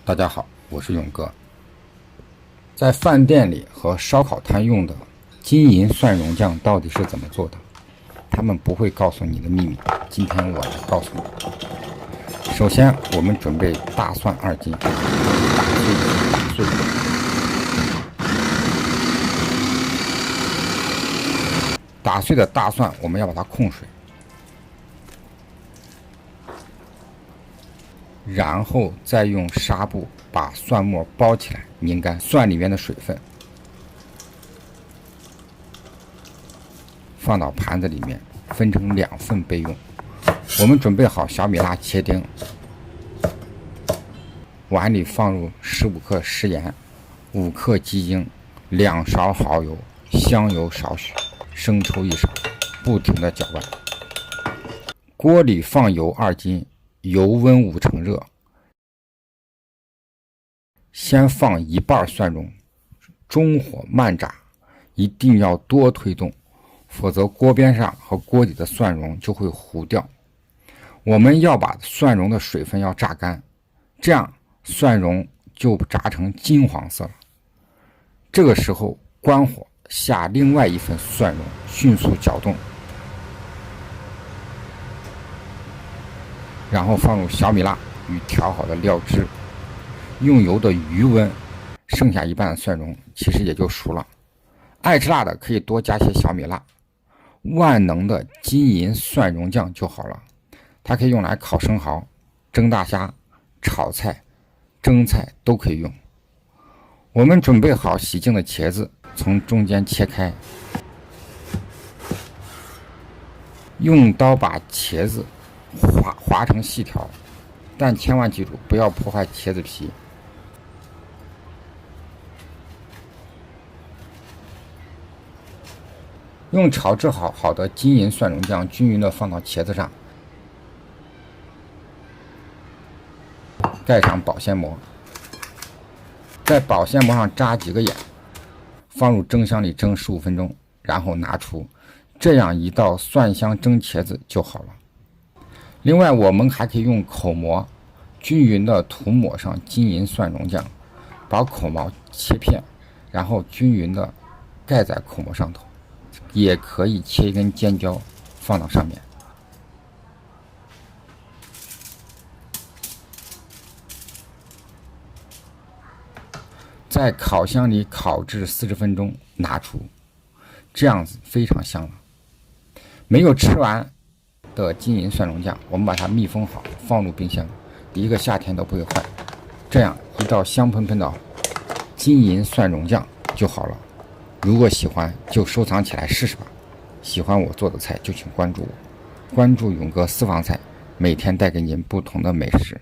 大家好，我是勇哥。在饭店里和烧烤摊用的金银蒜蓉酱到底是怎么做的？他们不会告诉你的秘密，今天我来告诉你。首先，我们准备大蒜2斤，打碎。打碎的大蒜，我们要把它控水，然后再用纱布把蒜末包起来，拧干蒜里面的水分，放到盘子里面，分成2份备用。我们准备好小米辣切丁，碗里放入15克食盐、5克鸡精、2勺蚝油、香油少许，生抽1勺，不停的搅拌。锅里放油2斤，油温5成热。先放1半蒜蓉，中火慢炸，一定要多推动，否则锅边上和锅底的蒜蓉就会糊掉。我们要把蒜蓉的水分要榨干，这样蒜蓉就炸成金黄色了。这个时候关火，下另外1份蒜蓉，迅速搅动，然后放入小米辣与调好的料汁，用油的余温，剩下1半的蒜蓉其实也就熟了。爱吃辣的可以多加些小米辣。万能的金银蒜蓉酱就好了，它可以用来烤生蚝、蒸大虾、炒菜、蒸菜都可以用。我们准备好洗净的茄子，从中间切开，用刀把茄子划成细条，但千万记住不要破坏茄子皮。用炒制好的金银蒜蓉酱均匀的放到茄子上，盖上保鲜膜，在保鲜膜上扎几个眼，放入蒸箱里蒸15分钟，然后拿出，这样一道蒜香蒸茄子就好了。另外，我们还可以用口蘑均匀的涂抹上金银蒜蓉酱，把口蘑切片，然后均匀的盖在口蘑上头。也可以切1根尖椒放到上面。在烤箱里烤至40分钟，拿出，这样子非常香了。没有吃完的金银蒜蓉酱，我们把它密封好，放入冰箱，1个夏天都不会坏。这样一道香喷喷的金银蒜蓉酱就好了。如果喜欢就收藏起来试试吧。喜欢我做的菜就请关注我，关注勇哥私房菜，每天带给您不同的美食。